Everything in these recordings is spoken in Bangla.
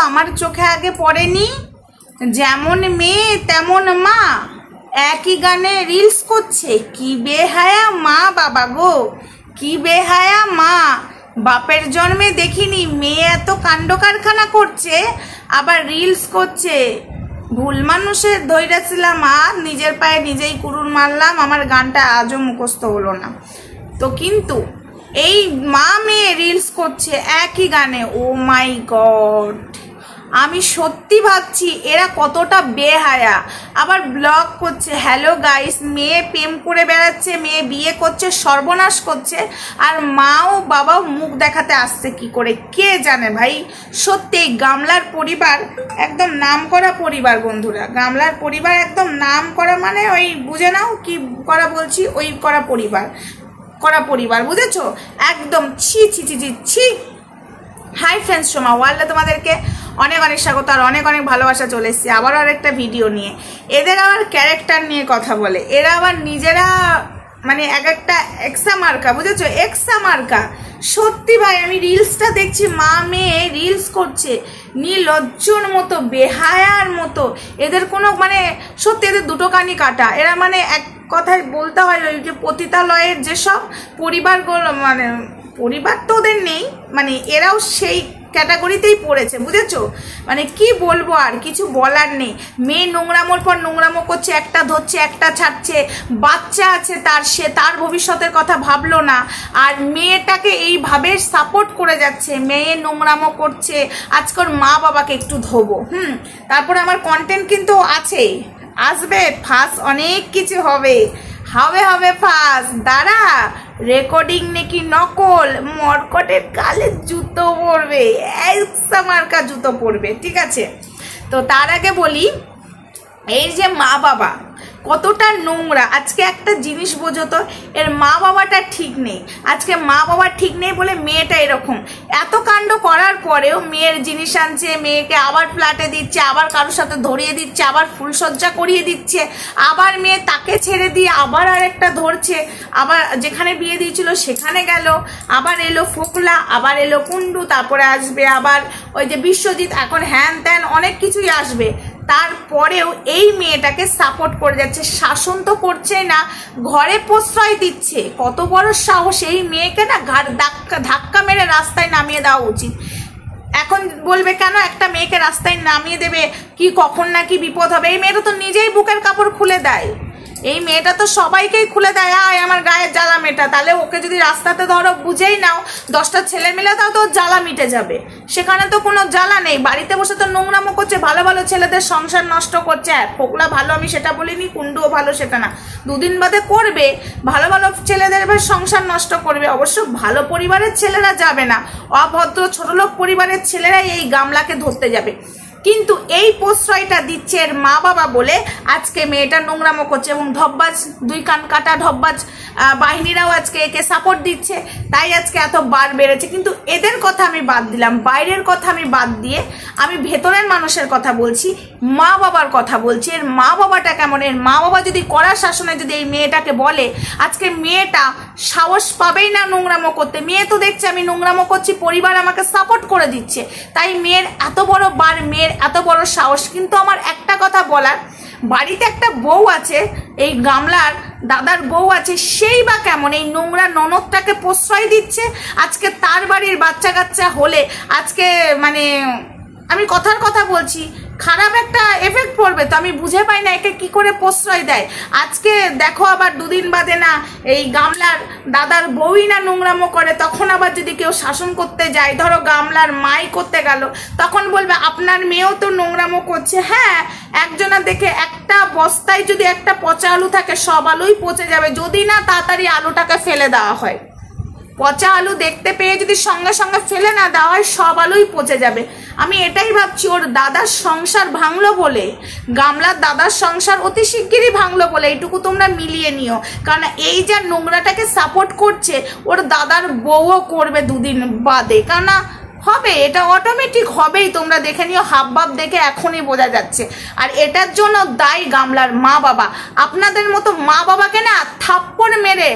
আমার চোখে আগে পড়েনি? যেমন মেয়ে তেমন মা, একই গানে রিলস করছে। কি বেহায়া মা বাবা গো, কি বেহায়া মা। বাপের জন্মে দেখিনি মেয়ে এত কাণ্ড কারখানা করছে, আবার রিলস করছে। ভুল মানুষের ধৈর্যছিলাম আর নিজের পায়ে নিজেই কুড়ুল মারলাম। আমার গানটা আজও মুখস্থ হলো না তো, কিন্তু এই মা মেয়ে রিলস করছে একই গানে। ও মাই গড, আমি সত্যি ভাবছি এরা কতটা বেহায়া। আবার ব্লগ করছে, হ্যালো গাইস, মেয়ে প্রেম করে বেড়াচ্ছে, মেয়ে বিয়ে করছে, সর্বনাশ করছে, আর মাও বাবাও মুখ দেখাতে আসছে কি করে কে জানে ভাই। সত্যি গামলার পরিবার একদম নাম করা পরিবার বন্ধুরা, গামলার পরিবার একদম নাম করা, মানে ওই বুঝে নাও কি করা বলছি, ওই করা পরিবার বুঝেছো একদম। ছি ছি ছি ছি ছি। হাই ফ্রেন্ডস, সোমা ওয়ার্ল্ডে তোমাদেরকে অনেক অনেক স্বাগত আর অনেক অনেক ভালোবাসা। চলে এসেছি আবারও আরেকটা ভিডিও নিয়ে। এদের আবার ক্যারেক্টার নিয়ে কথা বলে, এরা আবার নিজেরা মানে এক একটা এক্সা মার্কা, বুঝেছো, এক্সা মার্কা। সত্যি ভাই আমি রিলসটা দেখছি, মা মেয়ে রিলস করছে নির্লজ্জর মতো, বেহায়ার মতো। এদের কোনো মানে সত্যি এদের দুটো কানি কাটা। এরা মানে এক কথায় বলতে হয় ওই যে পতিতালয়ের যেসব পরিবারগুলো, মানে পরিবার তো ওদের নেই, মানে এরাও সেই ক্যাটাগরিতেই পড়েছে, বুঝেছো। মানে কি বলবো, আর কিছু বলার নেই। মেয়ে নোংরামোর পর নোংরামো করছে, একটা ধরছে একটা ছাড়ছে, বাচ্চা আছে তার, সে তার ভবিষ্যতের কথা ভাবলো না, আর মেয়েটাকে এইভাবে সাপোর্ট করে যাচ্ছে। মেয়ে নোংরামো করছে, আজকের মা বাবাকে একটু ধোবো। তারপরে আমার কন্টেন্ট কিন্তু আছেই, আসবে ফাঁস, অনেক কিছু হবে হবে ফাঁস। দাঁড়া, রেকর্ডিং নাকি নকল, মরকটের কালে জুতো পরবে, একসা মার্কা জুতো পরবে, ঠিক আছে। তো তার আগে বলি, এই যে মা বাবা কতটা নোংরা। আজকে একটা জিনিস বোঝো তো, এর মা বাবাটা ঠিক নেই। আজকে মা বাবা ঠিক নেই বলে মেয়েটা এরকম এত কাণ্ড করার পরেও মেয়ের জিনিস আনছে, মেয়েকে আবার ফ্ল্যাটে দিচ্ছে, আবার কারোর সাথে ধরিয়ে দিচ্ছে, আবার ফুলসজ্জা করিয়ে দিচ্ছে, আবার মেয়ে তাকে ছেড়ে দিয়ে আবার আরেকটা ধরছে, আবার যেখানে বিয়ে দিয়েছিল সেখানে গেল, আবার এলো ফোকলা, আবার এলো কুন্ডু, তারপরে আসবে আবার ওই যে বিশ্বজিৎ, এখন হ্যান ত্যান অনেক কিছুই আসবে। তারপরেও এই মেয়েটাকে সাপোর্ট করে যাচ্ছে, শাসন তো করছে না, ঘরে প্রশ্রয় দিচ্ছে। কত বড় সাহস! এই মেয়েকে না ঘাড় ধাক্কা মেরে রাস্তায় নামিয়ে দেওয়া উচিত। এখন বলবে কেন একটা মেয়েকে রাস্তায় নামিয়ে দেবে, কি কখন না কি বিপদ হবে। এই মেয়েটা তো নিজেই বুকের কাপড় খুলে দেয়, এই মেয়েটা তো সবাইকেই খুলে দেয়, আয় আমার গায়ের জ্বালা মেটা। তাহলে ওকে যদি রাস্তাতে ধরো বুঝেই নাও, 10টা ছেলে মিলে তাও তো জ্বালা মিটে যাবে। সেখানে তো কোনো জ্বালা নেই, বাড়িতে বসে তো নোংরামো করছে, ভালো ভালো ছেলেদের সংসার নষ্ট করছে। ফোকলা ভালো আমি সেটা বলিনি, কুন্ডুও ভালো সেটা না, দুদিন বাদে করবে, ভালো ভালো ছেলেদের এবার সংসার নষ্ট করবে। অবশ্য ভালো পরিবারের ছেলেরা যাবে না, অভদ্র ছোটলোক পরিবারের ছেলেরাই এই গামলাকে ধরতে যাবে। কিন্তু এই প্রশ্রয়টা দিচ্ছে এর মা বাবা বলে আজকে মেয়েটা নোংরামো করছে, এবং ধব্বাজ, দুই কান কাটা ধব্বাজ বাহিনীরাও আজকে একে সাপোর্ট দিচ্ছে, তাই আজকে এত বার বেড়েছে। কিন্তু এদের কথা আমি বাদ দিলাম, বাইরের কথা আমি বাদ দিয়ে আমি ভেতরের মানুষের কথা বলছি, মা বাবার কথা বলছি। এর মা বাবাটা কেমন, এর মা বাবা যদি কড়া শাসনে যদি এই মেয়েটাকে বলে, আজকে মেয়েটা সাহস পাবেই না নোংরামো করতে। মেয়ে তো দেখছে আমি নোংরামো করছি, পরিবার আমাকে সাপোর্ট করে দিচ্ছে, তাই মেয়ের এত বড় বার, মেয়ের এত বড় সাহস। কিন্তু আমার একটা কথা বলার, বাড়িতে একটা বউ আছে, এই গামলার দাদার বউ আছে, সেই বা কেমন এই নোংরা ননদটাকে প্রশ্রয় দিচ্ছে। আজকে তার বাড়ির বাচ্চা কাচ্চা হলে আজকে মানে আমি কথার কথা বলছি, খারাপ একটা এফেক্ট পড়বে। তো আমি বুঝে পাই না একে কি করে প্রশ্রয় দেয়। আজকে দেখো আবার দুদিন বাদে না এই গামলার দাদার বউই না নোংরামো করে, তখন আবার যদি কেউ শাসন করতে যায়, ধরো গামলার মাই করতে গেল, তখন বলবে আপনার মেয়েও তো নোংরামো করছে। হ্যাঁ, একজনা দেখে একটা বস্তায় যদি একটা পচা আলু থাকে, সব আলুই পচে যাবে যদি না তাড়াতাড়ি আলুটাকে ফেলে দেওয়া হয়। পচা আলু দেখতে পেয়ে যদি সঙ্গে সঙ্গে ফেলে না দেওয়া হয়, সব আলুই পচে যাবে। আমি এটাই ভাবছি, ওর দাদার সংসার ভাঙলো বলে, গামলার দাদার সংসার অতি শিগগিরই ভাঙলো বলে, এইটুকু তোমরা মিলিয়ে নিও। কারণ এই যা নোংরাটাকে সাপোর্ট করছে, ওর দাদার বউও করবে দুদিন বাদে। কারণ হবে, এটা অটোমেটিক হবেই, তোমরা দেখে নিও, হাবভাব দেখে এখনই বোঝা যাচ্ছে। আর এটার জন্য দায়ী গামলার মা বাবা। আপনাদের মতো মা বাবাকে না থাপ্পড় মেরে,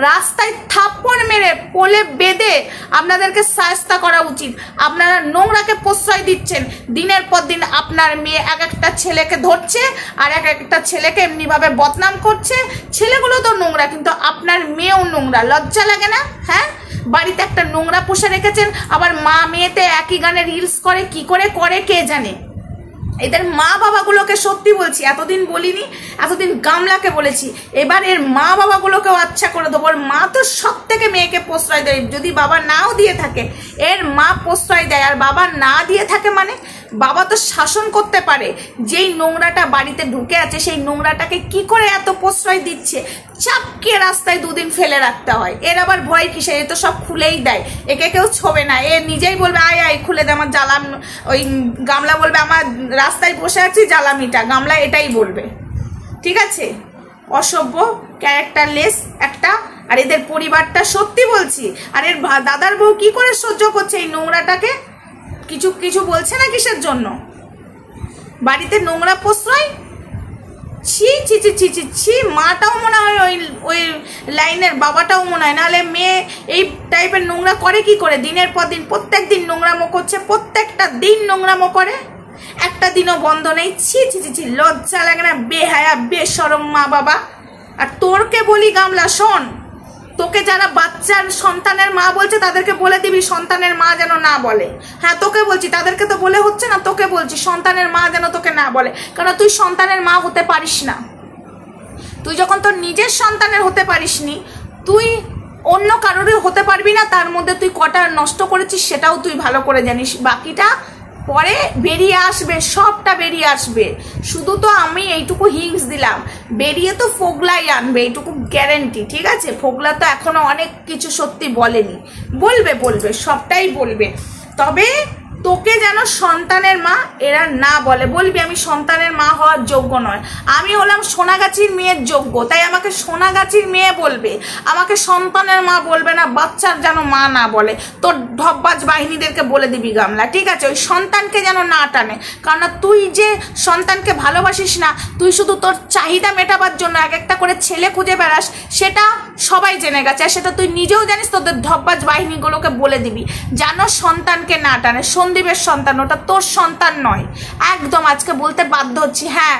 রাস্তায় থাপ্পড় মেরে কোলে বেঁধে আপনাদেরকে শায়েস্তা করা উচিত। আপনারা নোংরাকে প্রশ্রয় দিচ্ছেন, দিনের পর দিন আপনার মেয়ে এক একটা ছেলেকে ধরছে আর এক একটা ছেলেকে এমনিভাবে বদনাম করছে। ছেলেগুলো তো নোংরা, কিন্তু আপনার মেয়েও নোংরা, লজ্জা লাগে না? হ্যাঁ, বাড়িতে একটা নোংরা পুষে রেখেছেন, আবার মা মেয়েতে একই গানে রিলস করে, কি করে করে কে জানে। এদের মা বাবাগুলোকে সত্যি বলছি, এতদিন বলিনি, এতদিন গামলাকে বলেছি, এবার এর মা বাবাগুলোকেও আচ্ছা করে দেবো। ওর মা তো সব থেকে মেয়েকে প্রশ্রয় দেয়, যদি বাবা নাও দিয়ে থাকে এর মা প্রশ্রয় দেয়। আর বাবা না দিয়ে থাকে মানে বাবা তো শাসন করতে পারে, যেই নোংরাটা বাড়িতে ঢুকে আছে সেই নোংরাটাকে কি করে এত প্রশ্রয় দিচ্ছে, চাপকে রাস্তায় দুদিন ফেলে রাখতে হয়। এর আবার ভয় কিসে, এ তো সব খুলেই দেয়, একে কেউ ছোবে না, এ নিজেই বলবে আয় আয় খুলে দে আমার জ্বালাম। ওই গামলা বলবে আমার রাস্তায় বসে আছি জ্বালামিটা, গামলা এটাই বলবে। ঠিক আছে, অসভ্য, ক্যারেক্টারলেস একটা। আর এদের পরিবারটা সত্যি বলছি, আর এর দাদার বউ কি করে সহ্য করছে এই নোংরাটাকে? কিছু কিছু বলছে না কিসের জন্য? বাড়িতে নোংরা প্রশ্রয়, ছি ছি ছি ছি ছি ছি। মাটাও মনে হয় ওই লাইনের, বাবাটাও মনে হয়, নাহলে মেয়ে এই টাইপের নোংরা করে কি করে? দিনের পর দিন প্রত্যেক দিন নোংরামো করছে, প্রত্যেকটা দিন নোংরামো করে, একটা দিনও বন্ধ নেই। ছি ছি ছি ছি, লজ্জা লাগে না? বেহায়া বেশরম মা বাবা। আর তোরকে বলি গামলা, শোন, তোকে যারা বাচ্চার সন্তানের মা বলছে তাদেরকে বলে দিবি সন্তানের মা যেন না বলে। হ্যাঁ, তোকে বলছি, তাদেরকে তো বলে হচ্ছে না, তোকে বলছি সন্তানের মা যেন তোকে না বলে, কারণ তুই সন্তানের মা হতে পারিস না। তুই যখন তোর নিজের সন্তানের হতে পারিসনি, তুই অন্য কারোরই হতে পারবি না। তার মধ্যে তুই কটা নষ্ট করেছিস সেটাও তুই ভালো করে জানিস, বাকিটা পরে বেরিয়ে আসবে, সবটা বেরিয়ে আসবে। শুধু তো আমি এইটুকু হিংস দিলাম, বেরিয়ে তো ফোগলাই আনবে, এইটুকু গ্যারেন্টি। ঠিক আছে, ফোগলা তো এখনো অনেক কিছু সত্যি বলেনি, বলবে বলবে, সবটাই বলবে। তবে তোকে যেন সন্তানের মা এরা না বলে, বলবি আমি সন্তানের মা হওয়ার যোগ্য নয়, আমি হলাম সোনাগাছির মেয়ের যোগ্য, তাই আমাকে সোনাগাছির মেয়ে বলবে, আমাকে সন্তানের মা বলবে না, বাচ্চার যেন মা না বলে। তোর ঢপবাজ বাহিনীদেরকে বলে দিবি গামলা, ঠিক আছে? ওই সন্তানকে যেন না টানে, কারণ তুই যে সন্তানকে ভালোবাসিস না, তুই শুধু তোর চাহিদা মেটাবার জন্য এক একটা করে ছেলে খুঁজে বেড়াস, সেটা সবাই জেনে গেছে, আর সেটা তুই নিজেও জানিস। তোদের ঢপবাজ বাহিনীগুলোকে বলে দিবি যেন সন্তানকে না টানে। সন্দীপের সন্তান, ওটা তোর সন্তান নয় একদম। আজকে বলতে বাধ্য হচ্ছি, হ্যাঁ,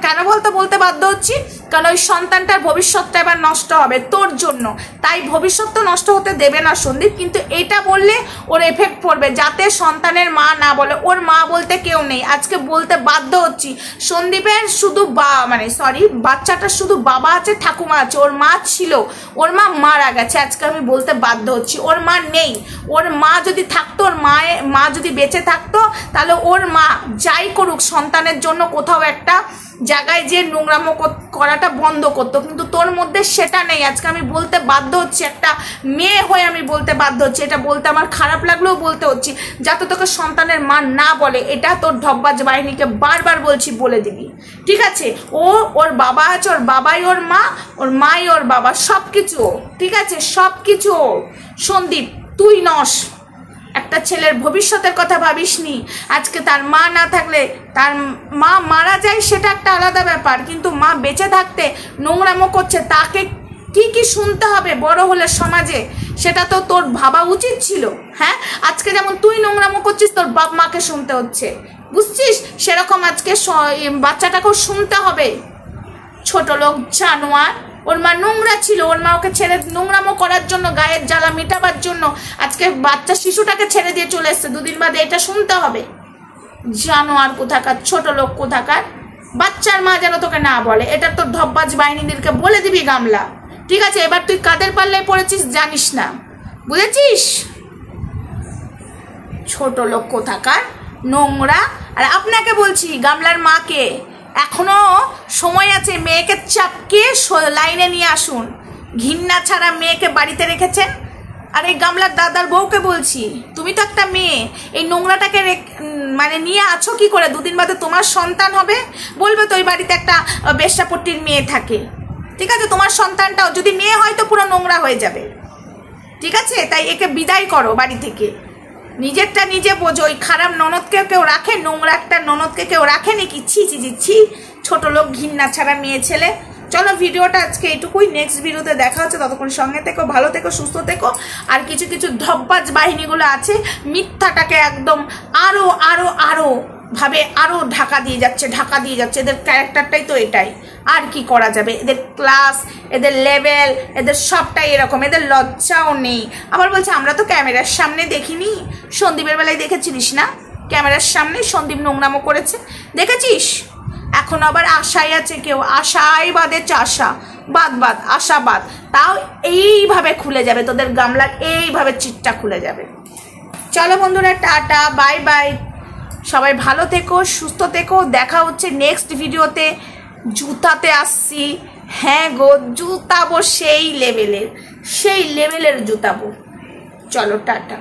কেন বলতে বাধ্য হচ্ছি, কারণ ওই সন্তানটার ভবিষ্যৎটা এবার নষ্ট হবে তোর জন্য, তাই ভবিষ্যৎ তো নষ্ট হতে দেবে না সন্দীপ। কিন্তু এটা বললে ওর এফেক্ট পড়বে, যাতে সন্তানের মা না বলে। ওর মা বলতে কেউ নেই, আজকে বলতে বাধ্য হচ্ছি। সন্দীপের শুধু বাচ্চাটার শুধু বাবা আছে, ঠাকুমা আছে, ওর মা ছিল, ওর মা মারা গেছে। আজকে আমি বলতে বাধ্য হচ্ছি, ওর মা নেই। ওর মা যদি থাকতো, ওর মা যদি বেঁচে থাকতো, তাহলে ওর মা যাই করুক সন্তানের জন্য কোথাও একটা জায়গায় যে নোংরামো করাটা বন্ধ করতো, কিন্তু তোর মধ্যে সেটা নেই। আজকে আমি বলতে বাধ্য হচ্ছি, একটা মেয়ে হয়ে আমি বলতে বাধ্য হচ্ছি, এটা বলতে আমার খারাপ লাগলেও বলতে হচ্ছি, যাতে তোকে সন্তানের মা না বলে। এটা তোর ঢপবাজ বাহিনীকে বারবার বলছি, বলে দিবি, ঠিক আছে? ওর বাবা আছে, ওর বাবাই ওর মা, ওর মাই ওর বাবা, সব কিছু, ঠিক আছে? সব কিছু। সন্দীপ, তুই নস, একটা ছেলের ভবিষ্যতের কথা ভাবিসনি। আজকে তার মা না থাকলে, তার মা মারা যায় সেটা একটা আলাদা ব্যাপার, কিন্তু মা বেঁচে থাকতে নোংরামো করছে, তাকে কি কি শুনতে হবে বড় হলে সমাজে, সেটা তো তোর ভাবা উচিত ছিল। হ্যাঁ, আজকে যেমন তুই নোংরামো করছিস, তোর বাপ মাকে শুনতে হচ্ছে, বুঝছিস? সেরকম আজকে বাচ্চাটাকেও শুনতে হবে। ছোট লোক, জানোয়ার। ওর মা নোংরা ছিল, ওর মা ওকে ছেড়ে নোংরামো করার জন্য, গায়ের জ্বালা মেটাবার জন্য আজকে বাচ্চা শিশুটাকে ছেড়ে দিয়ে চলে এসছে, দুদিন বাদে এটা শুনতে হবে। জানোয়ার কোথাকার, ছোট লোক কোথাকার। বাচ্চার মা যেন তোকে না বলে, এটা তোর ঢপবাজ বাহিনীদেরকে বলে দিবি গামলা, ঠিক আছে? এবার তুই কাদের পাল্লায় পড়েছিস জানিস না, বুঝেছিস? ছোট লোক কোথাকার, নোংরা। আর আপনাকে বলছি, গামলার মাকে, এখনো সময় আছে, মেয়েকে চাপকে লাইনে নিয়ে আসুন। ঘৃণা ছাড়া মেয়েকে বাড়িতে রেখেছেন। আর এই গামলার দাদার বউকে বলছি, তুমি তো একটা মেয়ে, এই নোংরাটাকে মানে নিয়ে আছো কি করে? দুদিন বাদে তোমার সন্তান হবে, বলবে তো ওই বাড়িতে একটা বেশ্যাপট্টির মেয়ে থাকে, ঠিক আছে? তোমার সন্তানটাও যদি মেয়ে হয় তো পুরো নোংরা হয়ে যাবে। ঠিক আছে? তাই একে বিদায় করো বাড়ি থেকে। নিজেরটা নিজে বোঝো। ওই খারাপ ননদকে কেউ রাখে? নোংরা একটা ননদকে কেউ রাখে নাকি? ছি ছি ছি ছি, ছোট লোক, ঘৃণা ছাড়া মেয়ে ছেলে। চলো ভিডিওটা আজকে এটুকুই, নেক্সট ভিডিওতে দেখা হচ্ছে। ততক্ষণ সঙ্গে থেকো, ভালো থেকো, সুস্থ থেকো। আর কিছু কিছু ধব্বাজ বাহিনীগুলো আছে, মিথ্যাটাকে একদম আরো আরো আরো ভাবে আরো ঢাকা দিয়ে যাচ্ছে। এদের ক্যারেক্টারটাই তো এটাই, আর কি করা যাবে? এদের ক্লাস, এদের লেভেল, এদের সবটাই এরকম, এদের লজ্জাও নেই। আবার বলছে আমরা তো ক্যামেরার সামনে দেখিনি। সন্দীপের বেলায় দেখেছিলিস না? ক্যামেরার সামনে সন্দীপ নোংরামো করেছে, দেখেছিস? এখন আবার আশায় আছে কেউ, আশায় বাদে চাষা, বাদ আশাবাদ। তাও এইভাবে খুলে যাবে তোদের গামলার, এইভাবে চিটটা খুলে যাবে। চলো বন্ধুরা, টাটা, বাই বাই। সবাই ভালো থেকো, সুস্থ থেকো। দেখা হচ্ছে নেক্সট ভিডিওতে। জুতাতে আসছি, হ্যাঁ গো, জুতাবো সেই লেভেলের জুতাবো। চলো টাটা।